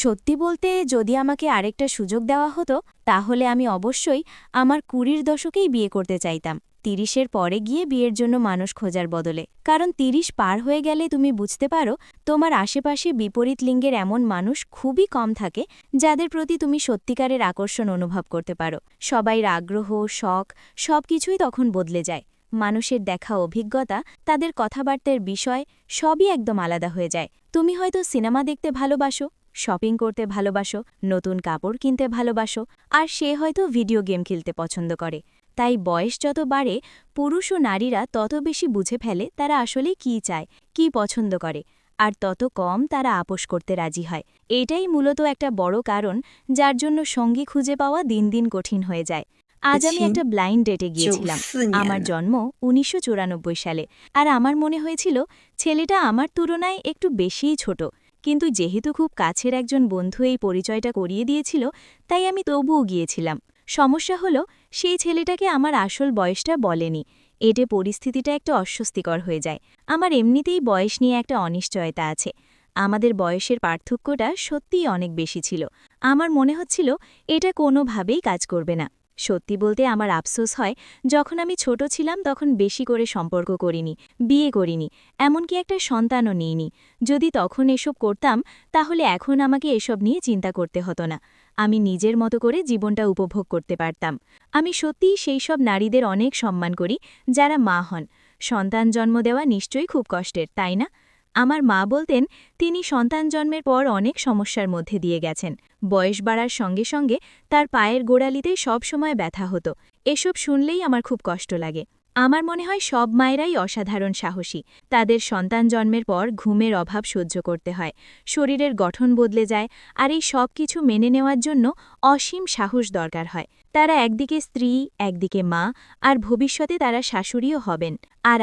সত্যি বলতে যদি আমাকে আরেকটা সুযোগ দেওয়া হতো তাহলে আমি অবশ্যই আমার ২০ দশকেই বিয়ে করতে চাইতাম। ৩০-এর পরে গিয়ে বিয়ের জন্য মানুষ খোঁজার বদলে, কারণ ৩০ পার হয়ে গেলে তুমি বুঝতে পারো তোমার আশেপাশে বিপরীত লিঙ্গের এমন মানুষ খুবই কম থাকে যাদের প্রতি তুমি সত্যিকারের আকর্ষণ অনুভব করতে পারো। সবাইর আগ্রহ, শখ সবকিছুই তখন বদলে যায়। মানুষের দেখা অভিজ্ঞতা, তাদের কথাবার্তার বিষয় সবই একদম আলাদা হয়ে যায়। তুমি হয়তো সিনেমা দেখতে ভালোবাসো, শপিং করতে ভালোবাসো, নতুন কাপড় কিনতে ভালোবাসো, আর সে হয়তো ভিডিও গেম খেলতে পছন্দ করে। তাই বয়স যত বাড়ে, পুরুষ ও নারীরা তত বেশি বুঝে ফেলে তারা আসলে কী চায়, কী পছন্দ করে, আর তত কম তারা আপোস করতে রাজি হয়। এটাই মূলত একটা বড় কারণ যার জন্য সঙ্গী খুঁজে পাওয়া দিন দিন কঠিন হয়ে যায়। আজ আমি একটা ব্লাইন্ড ডেটে গিয়েছিলাম। 94年 আমার 了， জন্ম ১৯৯৪ সালে, আর আমার মনে হয়েছিল ছেলেটা আমার তুলনায় একটু বেশিই ছোট। কিন্তু যেহেতু খুব কাছের একজন বন্ধু এই পরিচয়টা করিয়ে দিয়েছিল, তাই আমি তবুও গিয়েছিলাম। সমস্যা হলো, সেই ছেলেটাকে আমার আসল বয়সটা বলেনি। এতে পরিস্থিতিটা একটু অস্বস্তিকর হয়ে যায়। আমার এমনিতেই বয়স নিয়ে একটা অনিশ্চয়তা আছে। আমাদের বয়সের পার্থক্যটা সত্যিই অনেক বেশি ছিল। আমার মনে হচ্ছিল এটা কোনোভাবেই কাজ করবে না। সত্যি বলতে আমার আফসোস হয়, যখন আমি ছোট ছিলাম তখন বেশি করে সম্পর্ক করিনি, বিয়ে করিনি, এমনকি একটা সন্তানও নিইনি। যদি তখন এসব করতাম তাহলে এখন আমাকে এসব নিয়ে চিন্তা করতে হতো না। আমি নিজের মতো করে জীবনটা উপভোগ করতে পারতাম। আমি সত্যিই সেই সব নারীদের অনেক সম্মান করি যারা মা হন। সন্তান জন্ম দেওয়া নিশ্চয়ই খুব কষ্টের, তাই না? আমার মা বলতেন তিনি সন্তান জন্মের পর অনেক সমস্যার মধ্যে দিয়ে গেছেন। বয়স বাড়ার সঙ্গে সঙ্গে তার পায়ের গোড়ালিতে সবসময় ব্যথা হতো। এসব শুনলেই আমার খুব কষ্ট লাগে। আমার মনে হয় সব মায়েরাই অসাধারণ সাহসী। তাদের সন্তান জন্মের পর ঘুমের অভাব সহ্য করতে হয়, শরীরের গঠন বদলে যায়, আর এই সব কিছু মেনে নেওয়ার জন্য অসীম সাহস দরকার হয়। তারা একদিকে স্ত্রী, একদিকে মা, আর ভবিষ্যতে তারা শাশুড়িও হবেন। আর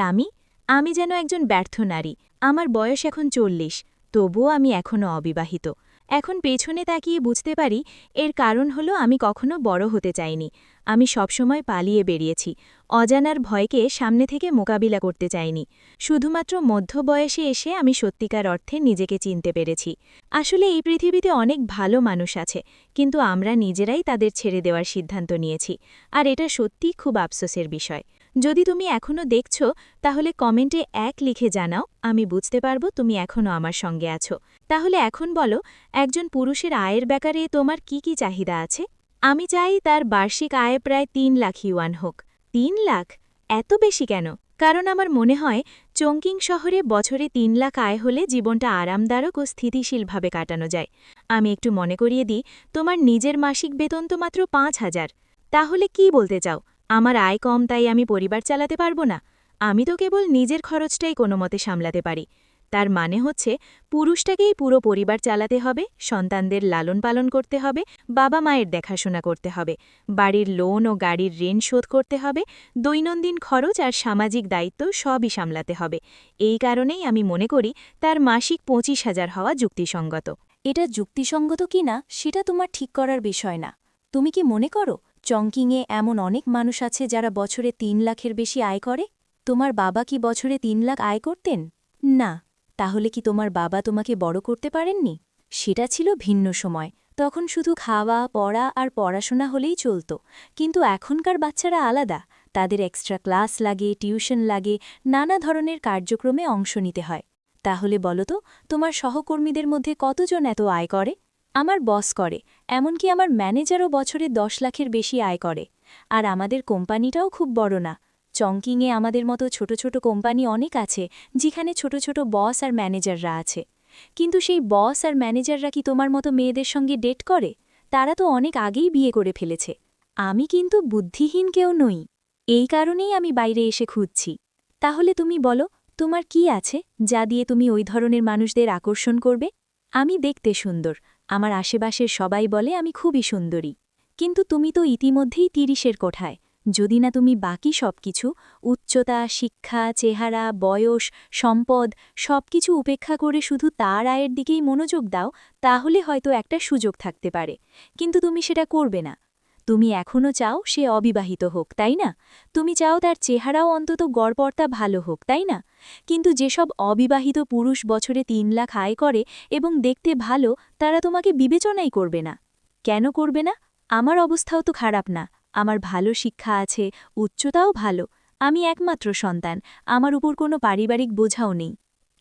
আমি যেন একজন ব্যর্থ নারী। আমার বয়স এখন ৪০, তবুও আমি এখনও অবিবাহিত। এখন পেছনে তাকিয়ে বুঝতে পারি এর কারণ হলো আমি কখনো বড় হতে চাইনি। আমি সবসময় পালিয়ে বেরিয়েছি, অজানার ভয়কে সামনে থেকে মোকাবিলা করতে চাইনি। শুধুমাত্র মধ্য বয়সে এসে আমি সত্যিকার অর্থে নিজেকে চিনতে পেরেছি। আসলে এই পৃথিবীতে অনেক ভালো মানুষ আছে, কিন্তু আমরা নিজেরাই তাদের ছেড়ে দেওয়ার সিদ্ধান্ত নিয়েছি, আর এটা সত্যিই খুব আফসোসের বিষয়। যদি তুমি এখনও দেখছো তাহলে কমেন্টে ১ লিখে জানাও, আমি বুঝতে পারবো তুমি এখনও আমার সঙ্গে আছো। তাহলে এখন বলো, একজন পুরুষের আয়ের ব্যাপারে তোমার কি কি চাহিদা আছে? আমি চাই তার বার্ষিক আয় প্রায় ৩ লাখ ইউয়ান হোক। ৩ লাখ? এত বেশি কেন? কারণ আমার মনে হয় চংকিং শহরে বছরে ৩ লাখ আয় হলে জীবনটা আরামদায়ক ও স্থিতিশীলভাবে কাটানো যায়। আমি একটু মনে করিয়ে দিই, তোমার নিজের মাসিক বেতন তো মাত্র ৫,০০০। তাহলে কি বলতে চাও, আমার আয় কম তাই আমি পরিবার চালাতে পারবো না? আমি তো কেবল নিজের খরচটাই কোনোমতে সামলাতে পারি। তার মানে হচ্ছে পুরুষটাকেই পুরো পরিবার চালাতে হবে, সন্তানদের লালন পালন করতে হবে, বাবা মায়ের দেখাশোনা করতে হবে, বাড়ির লোন ও গাড়ির ঋণ শোধ করতে হবে, দৈনন্দিন খরচ আর সামাজিক দায়িত্ব সবই সামলাতে হবে। এই কারণেই আমি মনে করি তার মাসিক ২৫,০০০ হওয়া যুক্তিসঙ্গত। এটা যুক্তিসঙ্গত কিনা সেটা তোমার ঠিক করার বিষয় না। তুমি কি মনে করো চংকিংয়ে এমন অনেক মানুষ আছে যারা বছরে ৩ লাখের বেশি আয় করে? তোমার বাবা কি বছরে ৩ লাখ আয় করতেন? না। তাহলে কি তোমার বাবা তোমাকে বড় করতে পারেননি? সেটা ছিল ভিন্ন সময়। তখন শুধু খাওয়া, পড়া আর পড়াশোনা হলেই চলত। কিন্তু এখনকার বাচ্চারা আলাদা। তাদের এক্সট্রা ক্লাস লাগে, টিউশন লাগে, নানা ধরনের কার্যক্রমে অংশ নিতে হয়। তাহলে বলো তো, তোমার সহকর্মীদের মধ্যে কতজন এত আয় করে? আমার বস করে, এমনকি আমার ম্যানেজারও বছরে ১০ লাখের বেশি আয় করে। আর আমাদের কোম্পানিটাও খুব বড় না। চংকিংয়ে আমাদের মতো ছোট ছোট কোম্পানি অনেক আছে, যেখানে ছোট ছোট বস আর ম্যানেজাররা আছে। কিন্তু সেই বস আর ম্যানেজাররা কি তোমার মতো মেয়েদের সঙ্গে ডেট করে? তারা তো অনেক আগেই বিয়ে করে ফেলেছে। আমি কিন্তু বুদ্ধিহীন কেউ নই। এই কারণেই আমি বাইরে এসে খুঁজছি। তাহলে তুমি বলো, তোমার কি আছে যা দিয়ে তুমি ওই ধরনের মানুষদের আকর্ষণ করবে? আমি দেখতে সুন্দর, আমার আশেপাশের সবাই বলে আমি খুবই সুন্দরী। কিন্তু তুমি তো ইতিমধ্যেই ৩০-এর কোঠায়। যদি না তুমি বাকি সবকিছু, উচ্চতা, শিক্ষা, চেহারা, বয়স, সম্পদ সবকিছু উপেক্ষা করে শুধু তার আয়ের দিকেই মনোযোগ দাও, তাহলে হয়তো একটা সুযোগ থাকতে পারে। কিন্তু তুমি সেটা করবে না। তুমি এখনও চাও সে অবিবাহিত হোক, তাই না? তুমি চাও তার চেহারাও অন্তত গড়পড়তা ভালো হোক, তাই না? কিন্তু যেসব অবিবাহিত পুরুষ বছরে ৩ লাখ আয় করে এবং দেখতে ভালো, তারা তোমাকে বিবেচনাই করবে না। কেন করবে না? আমার অবস্থাও তো খারাপ না। আমার ভালো শিক্ষা আছে, উচ্চতাও ভালো। আমি একমাত্র সন্তান, আমার উপর কোনো পারিবারিক বোঝাও নেই।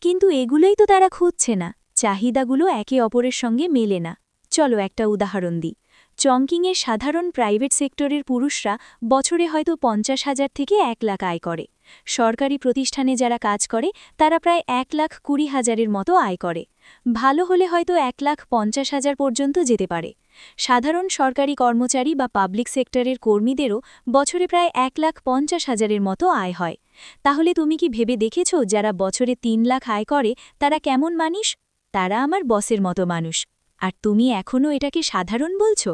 কিন্তু এগুলোই তো তারা খুঁজছে না। চাহিদাগুলো একে অপরের সঙ্গে মেলে না। চলো একটা উদাহরণ দিই। চংকিংয়ের সাধারণ প্রাইভেট সেক্টরের পুরুষরা বছরে হয়তো ৫০,০০০ থেকে ১ লাখ আয় করে। সরকারি প্রতিষ্ঠানে যারা কাজ করে তারা প্রায় ১,২০,০০০-এর মতো আয় করে। ভালো হলে হয়তো ১,৫০,০০০ পর্যন্ত যেতে পারে। সাধারণ সরকারি কর্মচারী বা পাবলিক সেক্টরের কর্মীদেরও বছরে প্রায় ১,৫০,০০০-এর মতো আয় হয়। তাহলে তুমি কি ভেবে দেখেছ যারা বছরে ৩ লাখ আয় করে তারা কেমন মানুষ? তারা আমার বসের মতো মানুষ। আর তুমি এখনও এটাকে সাধারণ বলছো?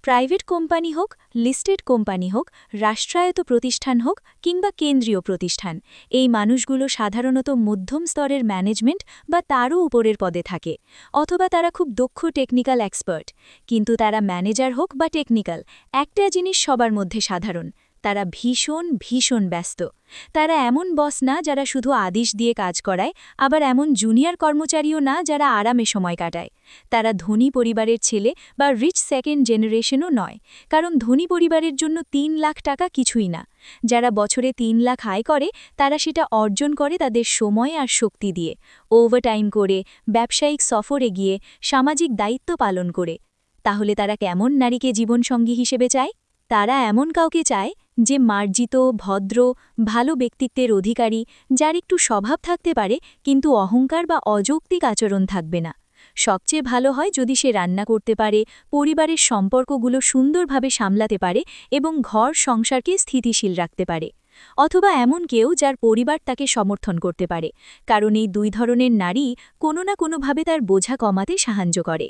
প্রাইভেট কোম্পানি হোক, লিস্টেড কোম্পানি হোক, রাষ্ট্রায়ত্ত প্রতিষ্ঠান হোক কিংবা কেন্দ্রীয় প্রতিষ্ঠান, এই মানুষগুলো সাধারণত মধ্যম স্তরের ম্যানেজমেন্ট বা তারও উপরের পদে থাকে, অথবা তারা খুব দক্ষ টেকনিক্যাল এক্সপার্ট। কিন্তু তারা ম্যানেজার হোক বা টেকনিক্যাল, একটা জিনিস সবার মধ্যে সাধারণ: তারা ভীষণ ভীষণ ব্যস্ত। তারা এমন বস না যারা শুধু আদেশ দিয়ে কাজ করায়, আবার এমন জুনিয়র কর্মচারীও না যারা আরামে সময় কাটায়। তারা ধনী পরিবারের ছেলে বা রিচ সেকেন্ড জেনারেশনও নয়, কারণ ধনী পরিবারের জন্য ৩ লাখ টাকা কিছুই না। যারা বছরে ৩ লাখ আয় করে তারা সেটা অর্জন করে তাদের সময় আর শক্তি দিয়ে, ওভারটাইম করে, ব্যবসায়িক সফরে গিয়ে, সামাজিক দায়িত্ব পালন করে। তাহলে তারা কেমন নারীকে জীবনসঙ্গী হিসেবে চায়? তারা এমন কাউকে চায় যে মার্জিত, ভদ্র, ভালো ব্যক্তিত্বের অধিকারী, যার একটু স্বভাব থাকতে পারে কিন্তু অহংকার বা অযৌক্তিক আচরণ থাকবে না। সবচেয়ে ভালো হয় যদি সে রান্না করতে পারে, পরিবারের সম্পর্কগুলো সুন্দরভাবে সামলাতে পারে এবং ঘর সংসারকে স্থিতিশীল রাখতে পারে। অথবা এমন কেউ যার পরিবার তাকে সমর্থন করতে পারে, কারণ এই দুই ধরনের নারী কোনো না কোনোভাবে তার বোঝা কমাতে সাহায্য করে।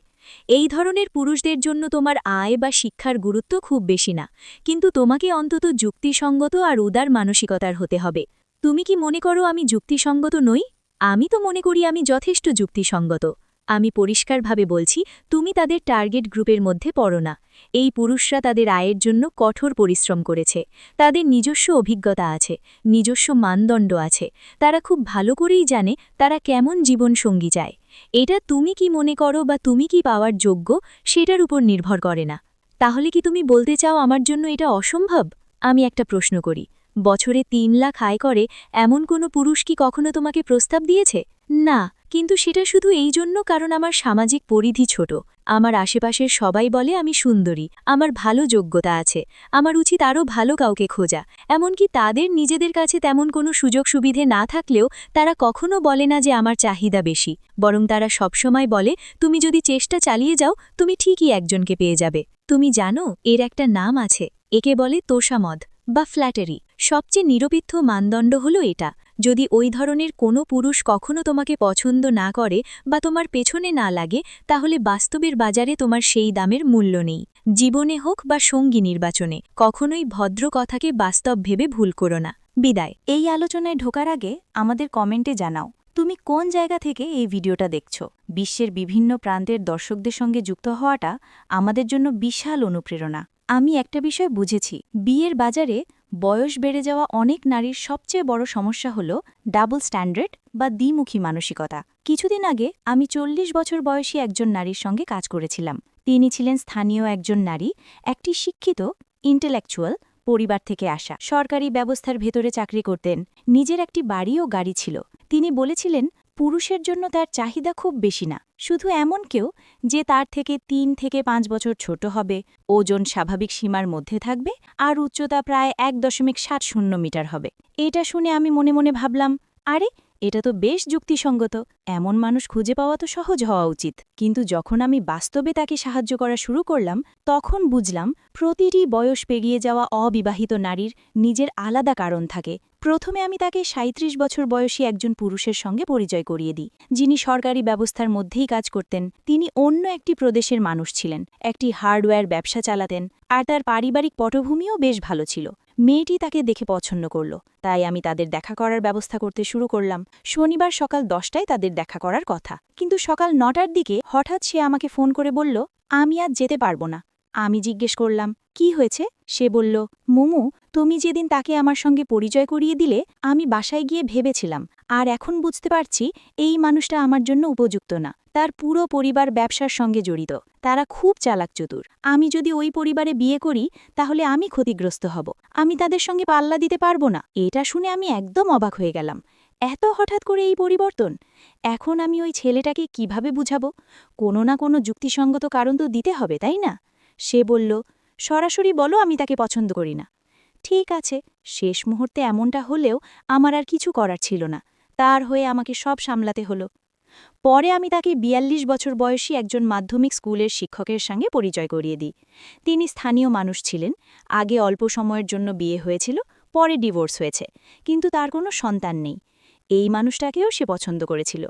এই ধরনের পুরুষদের জন্য তোমার আয় বা শিক্ষার গুরুত্ব খুব বেশি না, কিন্তু তোমাকে অন্তত যুক্তিসঙ্গত আর উদার মানসিকতার হতে হবে। তুমি কি মনে করো আমি যুক্তিসঙ্গত নই? আমি তো মনে করি আমি যথেষ্ট যুক্তিসঙ্গত। আমি পরিষ্কারভাবে বলছি, তুমি তাদের টার্গেট গ্রুপের মধ্যে পড়ো না। এই পুরুষরা তাদের আয়ের জন্য কঠোর পরিশ্রম করেছে। তাদের নিজস্ব অভিজ্ঞতা আছে, নিজস্ব মানদণ্ড আছে। তারা খুব ভালো করেই জানে তারা কেমন জীবনসঙ্গী চায়। এটা তুমি কি মনে করো বা তুমি কি পাওয়ার যোগ্য সেটার উপর নির্ভর করে না। তাহলে কি তুমি বলতে চাও আমার জন্য এটা অসম্ভব? আমি একটা প্রশ্ন করি, বছরে ৩ লাখ আয় করে এমন কোনো পুরুষ কি কখনো তোমাকে প্রস্তাব দিয়েছে? না, কিন্তু সেটা শুধু এই জন্য কারণ আমার সামাজিক পরিধি ছোট। আমার আশেপাশের সবাই বলে আমি সুন্দরী, আমার ভালো যোগ্যতা আছে, আমার উচিত আরও ভালো কাউকে খোঁজা। এমনকি তাদের নিজেদের কাছে তেমন কোনো সুযোগ সুবিধে না থাকলেও তারা কখনো বলে না যে আমার চাহিদা বেশি, বরং তারা সবসময় বলে তুমি যদি চেষ্টা চালিয়ে যাও তুমি ঠিকই একজনকে পেয়ে যাবে। তুমি জানো এর একটা নাম আছে, একে বলে তোষামদ বা ফ্ল্যাটারি। সবচেয়ে নিরপেক্ষ মানদণ্ড হলো এটা। যদি ওই ধরনের কোনো পুরুষ কখনো তোমাকে পছন্দ না করে বা তোমার পেছনে না লাগে, তাহলে বাস্তবের বাজারে তোমার সেই দামের মূল্য নেই। জীবনে হোক বা সঙ্গী নির্বাচনে কখনোই ভদ্র কথাকে বাস্তব ভেবে ভুল করো না। বিদায়। এই আলোচনায় ঢোকার আগে আমাদের কমেন্টে জানাও তুমি কোন জায়গা থেকে এই ভিডিওটা দেখছো। বিশ্বের বিভিন্ন প্রান্তের দর্শকদের সঙ্গে যুক্ত হওয়াটা আমাদের জন্য বিশাল অনুপ্রেরণা। আমি একটা বিষয় বুঝেছি, বিয়ের বাজারে বয়স বেড়ে যাওয়া অনেক নারীর সবচেয়ে বড় সমস্যা হল ডাবল স্ট্যান্ডার্ড বা দ্বিমুখী মানসিকতা। কিছুদিন আগে আমি ৪০ বছর বয়সী একজন নারীর সঙ্গে কাজ করেছিলাম। তিনি ছিলেন স্থানীয় একজন নারী, একটি শিক্ষিত, ইন্টেলেকচুয়াল পরিবার থেকে আসা। সরকারি ব্যবস্থার ভেতরে চাকরি করতেন, নিজের একটি বাড়ি ও গাড়ি ছিল। তিনি বলেছিলেন পুরুষের জন্য তার চাহিদা খুব বেশি না, শুধু এমন কেউ যে তার থেকে ৩ থেকে ৫ বছর ছোট হবে, ওজন স্বাভাবিক সীমার মধ্যে থাকবে আর উচ্চতা প্রায় ১.৭০ মিটার হবে। এটা শুনে আমি মনে মনে ভাবলাম, আরে এটা তো বেশ যুক্তিসঙ্গত, এমন মানুষ খুঁজে পাওয়া তো সহজ হওয়া উচিত। কিন্তু যখন আমি বাস্তবে তাকে সাহায্য করা শুরু করলাম তখন বুঝলাম প্রতিটি বয়স পেরিয়ে যাওয়া অবিবাহিত নারীর নিজের আলাদা কারণ থাকে। প্রথমে আমি তাকে ৩৭ বছর বয়সী একজন পুরুষের সঙ্গে পরিচয় করিয়ে দিই, যিনি সরকারি ব্যবস্থার মধ্যেই কাজ করতেন। তিনি অন্য একটি প্রদেশের মানুষ ছিলেন, একটি হার্ডওয়্যার ব্যবসা চালাতেন, আর তার পারিবারিক পটভূমিও বেশ ভালো ছিল। মেয়েটি তাকে দেখে পছন্দ করল, তাই আমি তাদের দেখা করার ব্যবস্থা করতে শুরু করলাম। শনিবার সকাল ১০টায় তাদের দেখা করার কথা, কিন্তু সকাল ৯টার দিকে হঠাৎ সে আমাকে ফোন করে বলল আমি আজ যেতে পারবো না, আমি জিজ্ঞেস করলাম, কি হয়েছে? সে বলল, মোমো, তুমি যেদিন তাকে আমার সঙ্গে পরিচয় করিয়ে দিলে আমি বাসায় গিয়ে ভেবেছিলাম, আর এখন বুঝতে পারছি এই মানুষটা আমার জন্য উপযুক্ত না। তার পুরো পরিবার ব্যবসার সঙ্গে জড়িত, তারা খুব চালাক চতুর। আমি যদি ওই পরিবারে বিয়ে করি তাহলে আমি ক্ষতিগ্রস্ত হব, আমি তাদের সঙ্গে পাল্লা দিতে পারবো না। এটা শুনে আমি একদম অবাক হয়ে গেলাম। এত হঠাৎ করে এই পরিবর্তন! এখন আমি ওই ছেলেটাকে কিভাবে বুঝাবো? কোনো না কোনো যুক্তিসঙ্গত কারণ তো দিতে হবে, তাই না? সে বলল, সরাসরি বলো আমি তাকে পছন্দ করি না। ঠিক আছে। শেষ মুহূর্তে এমনটা হলেও আমার আর কিছু করার ছিল না, তার হয়ে আমাকে সব সামলাতে হলো। পরে আমি তাকে ৪২ বছর বয়সী একজন মাধ্যমিক স্কুলের শিক্ষকের সঙ্গে পরিচয় করিয়ে দিই। তিনি স্থানীয় মানুষ ছিলেন, আগে অল্প সময়ের জন্য বিয়ে হয়েছিল, পরে ডিভোর্স হয়েছে, কিন্তু তার কোনো সন্তান নেই। এই মানুষটাকেও সে পছন্দ করেছিল।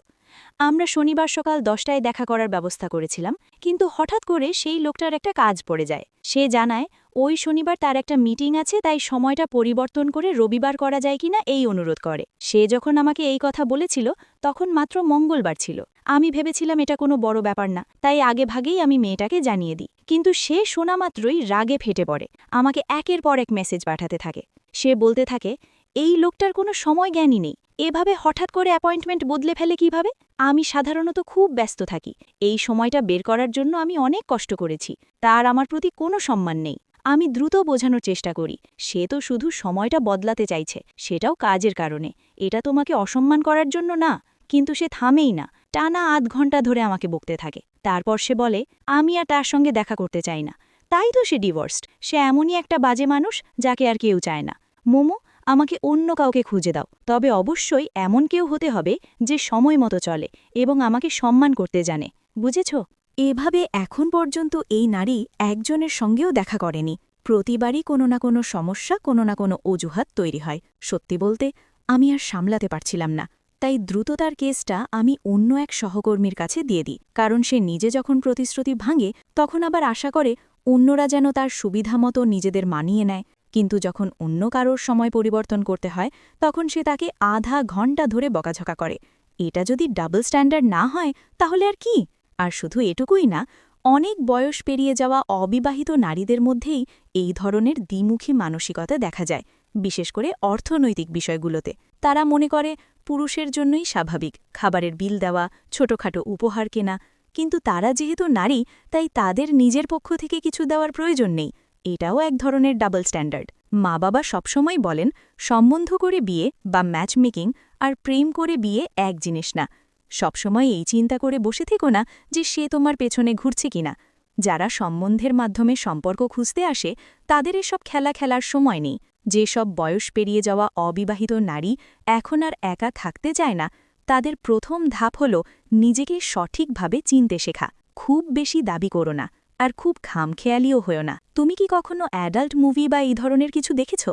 আমরা শনিবার সকাল ১০টায় দেখা করার ব্যবস্থা করেছিলাম, কিন্তু হঠাৎ করে সেই লোকটার একটা কাজ পড়ে যায়। সে জানায় ওই শনিবার তার একটা মিটিং আছে, তাই সময়টা পরিবর্তন করে রবিবার করা যায় কিনা এই অনুরোধ করে। সে যখন আমাকে এই কথা বলেছিল তখন মাত্র মঙ্গলবার ছিল। আমি ভেবেছিলাম এটা কোনো বড় ব্যাপার না, তাই আগে ভাগেই আমি মেয়েটাকে জানিয়ে দিই। কিন্তু সে শোনা মাত্রই রাগে ফেটে পড়ে, আমাকে একের পর এক মেসেজ পাঠাতে থাকে। সে বলতে থাকে, এই লোকটার কোনো সময় জ্ঞানই নেই, এভাবে হঠাৎ করে অ্যাপয়েন্টমেন্ট বদলে ফেলে কিভাবে? আমি সাধারণত খুব ব্যস্ত থাকি, এই সময়টা বের করার জন্য আমি অনেক কষ্ট করেছি, তার আমার প্রতি কোনো সম্মান নেই। আমি দ্রুত বোঝানোর চেষ্টা করি, সে তো শুধু সময়টা বদলাতে চাইছে, সেটাও কাজের কারণে, এটা তোমাকে অসম্মান করার জন্য না। কিন্তু সে থামেই না, টানা ৮ ঘন্টা ধরে আমাকে বকতে থাকে। তারপর সে বলে আমি আর তার সঙ্গে দেখা করতে চাই না, তাই তো সে ডিভোর্সড। সে এমনই একটা বাজে মানুষ যাকে আর কেউ চায় না। মোমো, আমাকে অন্য কাউকে খুঁজে দাও, তবে অবশ্যই এমন কেউ হতে হবে যে সময় মতো চলে এবং আমাকে সম্মান করতে জানে, বুঝেছ? এভাবে এখন পর্যন্ত এই নারী একজনের সঙ্গেও দেখা করেনি। প্রতিবারই কোনো না কোনো সমস্যা, কোনো না কোনো অজুহাত তৈরি হয়। সত্যি বলতে আমি আর সামলাতে পারছিলাম না, তাই দ্রুততার কেসটা আমি অন্য এক সহকর্মীর কাছে দিয়ে দিই। কারণ সে নিজে যখন প্রতিশ্রুতি ভাঙে তখন আবার আশা করে অন্যরা যেন তার সুবিধামতো নিজেদের মানিয়ে নেয়, কিন্তু যখন অন্য কারোর সময় পরিবর্তন করতে হয় তখন সে তাকে আধা ঘণ্টা ধরে বকাঝকা করে। এটা যদি ডাবল স্ট্যান্ডার্ড না হয় তাহলে আর কি? আর শুধু এটুকুই না, অনেক বয়স পেরিয়ে যাওয়া অবিবাহিত নারীদের মধ্যেই এই ধরনের দ্বিমুখী মানসিকতা দেখা যায়, বিশেষ করে অর্থনৈতিক বিষয়গুলোতে। তারা মনে করে পুরুষের জন্যই স্বাভাবিক খাবারের বিল দেওয়া, ছোটখাটো উপহার কেনা, কিন্তু তারা যেহেতু নারী তাই তাদের নিজের পক্ষ থেকে কিছু দেওয়ার প্রয়োজন নেই। এটাও এক ধরনের ডাবল স্ট্যান্ডার্ড। মা বাবা সবসময় বলেন সম্বন্ধ করে বিয়ে বা ম্যাচমেকিং আর প্রেম করে বিয়ে এক জিনিস না। সবসময় এই চিন্তা করে বসে থেকো না যে সে তোমার পেছনে ঘুরছে কিনা। যারা সম্বন্ধের মাধ্যমে সম্পর্ক খুঁজতে আসে তাদের এসব খেলা খেলার সময় নেই। যেসব বয়স পেরিয়ে যাওয়া অবিবাহিত নারী এখন আর একা থাকতে চায় না, তাদের প্রথম ধাপ হল নিজেকে সঠিকভাবে চিনতে শেখা। খুব বেশি দাবি করো না, আর খুব খামখেয়ালিও হয়েও না। তুমি কি কখনো অ্যাডাল্ট মুভি বা এই ধরনের কিছু দেখেছ?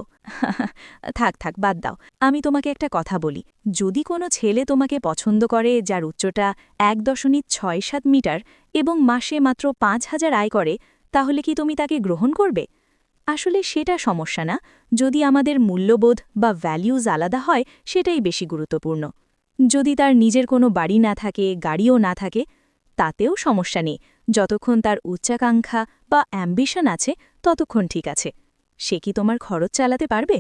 থাক থাক, বাদ দাও। আমি তোমাকে একটা কথা বলি, যদি কোনো ছেলে তোমাকে পছন্দ করে যার উচ্চতা ১.৬৭ মিটার এবং মাসে মাত্র ৫,০০০ আয় করে, তাহলে কি তুমি তাকে গ্রহণ করবে? আসলে সেটা সমস্যা না, যদি আমাদের মূল্যবোধ বা ভ্যালিউজ আলাদা হয় সেটাই বেশি গুরুত্বপূর্ণ। যদি তার নিজের কোনো বাড়ি না থাকে, গাড়িও না থাকে, তাতেও সমস্যা নেই, যতক্ষণ তার উচ্চাকাঙ্ক্ষা বা অ্যাম্বিশন আছে ততক্ষণ ঠিক আছে। সে কি তোমার খরচ চালাতে পারবে?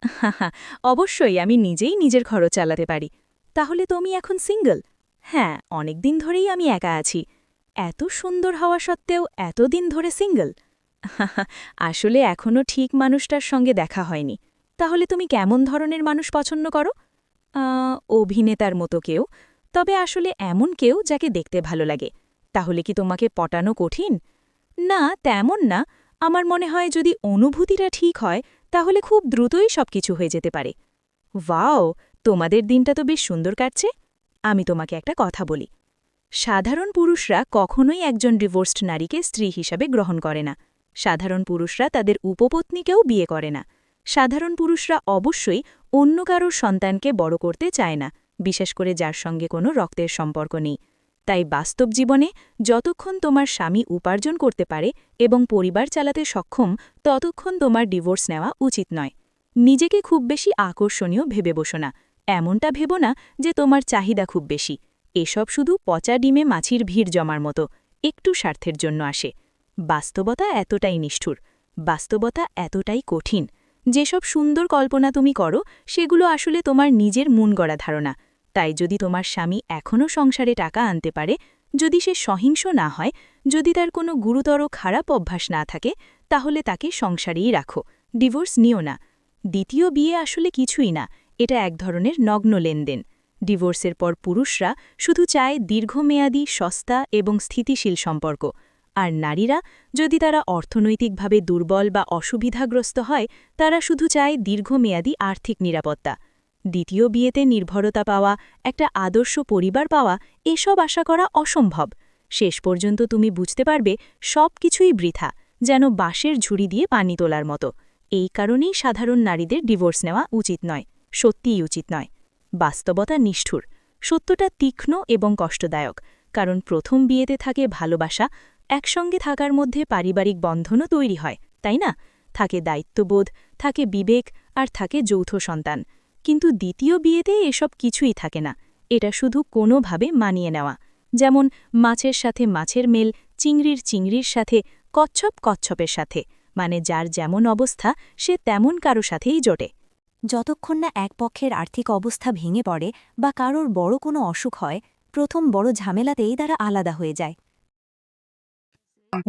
হাহা, অবশ্যই আমি নিজেই নিজের খরচ চালাতে পারি। তাহলে তুমি এখন সিঙ্গল? হ্যাঁ, অনেক দিন ধরেই আমি একা আছি। এত সুন্দর হওয়া সত্ত্বেও এতদিন ধরে সিঙ্গল? হাহা, আসলে এখনও ঠিক মানুষটার সঙ্গে দেখা হয়নি। তাহলে তুমি কেমন ধরনের মানুষ পছন্দ করো? অভিনেতার মতো কেউ, তবে আসলে এমন কেউ যাকে দেখতে ভালো লাগে। তাহলে কি তোমাকে পটানো কঠিন? না, তেমন না। আমার মনে হয় যদি অনুভূতিটা ঠিক হয় তাহলে খুব দ্রুতই সবকিছু হয়ে যেতে পারে। ওয়াও, তোমাদের দিনটা তো বেশ সুন্দর কাটছে। আমি তোমাকে একটা কথা বলি, সাধারণ পুরুষরা কখনোই একজন ডিভোর্সড নারীকে স্ত্রী হিসাবে গ্রহণ করে না। সাধারণ পুরুষরা তাদের উপপত্নীকেও বিয়ে করে না। সাধারণ পুরুষরা অবশ্যই অন্য কারোর সন্তানকে বড় করতে চায় না, বিশেষ করে যার সঙ্গে কোনো রক্তের সম্পর্ক নেই। তাই বাস্তব জীবনে যতক্ষণ তোমার স্বামী উপার্জন করতে পারে এবং পরিবার চালাতে সক্ষম, ততক্ষণ তোমার ডিভোর্স নেওয়া উচিত নয়। নিজেকে খুব বেশি আকর্ষণীয় ভেবে বসো না। এমনটা ভেবো না যে তোমার চাহিদা খুব বেশি। এসব শুধু পচা ডিমে মাছির ভিড় জমার মতো, একটু স্বার্থের জন্য আসে। বাস্তবতা এতটাই নিষ্ঠুর, বাস্তবতা এতটাই কঠিন। যেসব সুন্দর কল্পনা তুমি করো সেগুলো আসলে তোমার নিজের মন গড়া ধারণা। তাই যদি তোমার স্বামী এখনও সংসারে টাকা আনতে পারে, যদি সে সহিংস না হয়, যদি তার কোনো গুরুতর খারাপ অভ্যাস না থাকে, তাহলে তাকে সংসারেই রাখো, ডিভোর্স নিও না। দ্বিতীয় বিয়ে আসলে কিছুই না, এটা এক ধরনের নগ্ন লেনদেন। ডিভোর্সের পর পুরুষরা শুধু চায় দীর্ঘমেয়াদী, সস্তা এবং স্থিতিশীল সম্পর্ক, আর নারীরা, যদি তারা অর্থনৈতিকভাবে দুর্বল বা অসুবিধাগ্রস্ত হয়, তারা শুধু চায় দীর্ঘমেয়াদী আর্থিক নিরাপত্তা। দ্বিতীয় বিয়েতে নির্ভরতা পাওয়া, একটা আদর্শ পরিবার পাওয়া, এসব আশা করা অসম্ভব। শেষ পর্যন্ত তুমি বুঝতে পারবে সব কিছুই বৃথা, যেন বাঁশের ঝুড়ি দিয়ে পানি তোলার মতো। এই কারণেই সাধারণ নারীদের ডিভোর্স নেওয়া উচিত নয়, সত্যিই উচিত নয়। বাস্তবতা নিষ্ঠুর, সত্যটা তীক্ষ্ণ এবং কষ্টদায়ক, কারণ প্রথম বিয়েতে থাকে ভালোবাসা, একসঙ্গে থাকার মধ্যে পারিবারিক বন্ধনও তৈরি হয়, তাই না? থাকে দায়িত্ববোধ, থাকে বিবেক, আর থাকে যৌথ সন্তান। কিন্তু দ্বিতীয় বিয়েতে এসব কিছুই থাকে না, এটা শুধু কোনোভাবে মানিয়ে নেওয়া। যেমন মাছের সাথে মাছের মেল, চিংড়ির সাথে, কচ্ছপের সাথে, মানে যার যেমন অবস্থা সে তেমন কারো সাথেই জোটে। যতক্ষণ না এক পক্ষের আর্থিক অবস্থা ভেঙে পড়ে বা কারোর বড় কোনো অসুখ হয়, প্রথম বড় ঝামেলাতেই তারা আলাদা হয়ে যায়।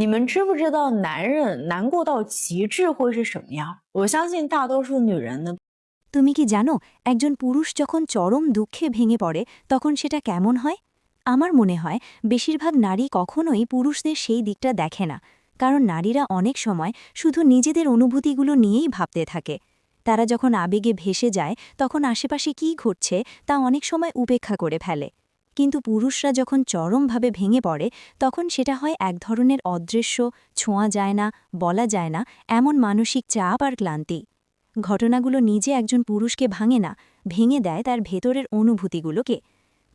你们知不知道男人难过到极致会是什么样？我相信大多数女人呢。 তুমি কি জানো একজন পুরুষ যখন চরম দুঃখে ভেঙে পড়ে তখন সেটা কেমন হয়? আমার মনে হয় বেশিরভাগ নারী কখনোই পুরুষদের সেই দিকটা দেখে না, কারণ নারীরা অনেক সময় শুধু নিজেদের অনুভূতিগুলো নিয়েই ভাবতে থাকে। তারা যখন আবেগে ভেসে যায় তখন আশেপাশে কী ঘটছে তা অনেক সময় উপেক্ষা করে ফেলে। কিন্তু পুরুষরা যখন চরমভাবে ভেঙে পড়ে তখন সেটা হয় এক ধরনের অদৃশ্য, ছোঁয়া যায় না, বলা যায় না এমন মানসিক চাপ আর ক্লান্তি। ঘটনাগুলো নিজে একজন পুরুষকে ভাঙে না, ভেঙে দেয় তার ভেতরের অনুভূতিগুলোকে।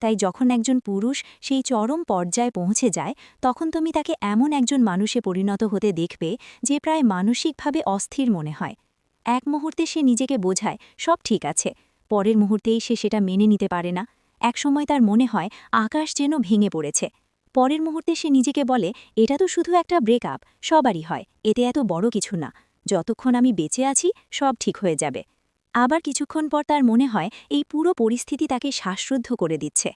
তাই যখন একজন পুরুষ সেই চরম পর্যায়ে পৌঁছে যায় তখন তুমি তাকে এমন একজন মানুষে পরিণত হতে দেখবে যে প্রায় মানসিকভাবে অস্থির মনে হয়। এক মুহূর্তে সে নিজেকে বোঝায় সব ঠিক আছে, পরের মুহূর্তেই সে সেটা মেনে নিতে পারে না। একসময় তার মনে হয় আকাশ যেন ভেঙে পড়েছে, পরের মুহূর্তে সে নিজেকে বলে এটা তো শুধু একটা ব্রেকআপ, সবারই হয়, এতে এত বড় কিছু না, যতক্ষণ আমি বেঁচে আছি সব ঠিক হয়ে যাবে। আবার কিছুক্ষণ পর তার মনে হয় এই পুরো পরিস্থিতি তাকে শ্বাসরুদ্ধ করে দিচ্ছে।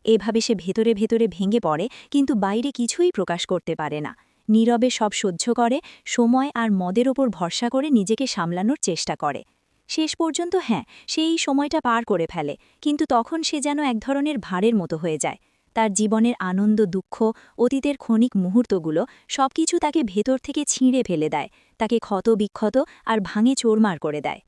এভাবে সে ভেতরে ভেতরে ভেঙে পড়ে, কিন্তু বাইরে কিছুই প্রকাশ করতে পারে না। নীরবে সব সহ্য করে, সময় আর মদের ওপর ভরসা করে নিজেকে সামলানোর চেষ্টা করে। শেষ পর্যন্ত হ্যাঁ, সে এই সময়টা পার করে ফেলে, কিন্তু তখন সে যেন এক ধরনের ভারের মতো হয়ে যায়। তার জীবনের আনন্দ, দুঃখ, অতীতের ক্ষণিক মুহূর্তগুলো সবকিছু তাকে ভেতর থেকে ছিঁড়ে ফেলে দেয়, তাকে ক্ষত বিক্ষত আর ভাঙে চোরমার করে দেয়।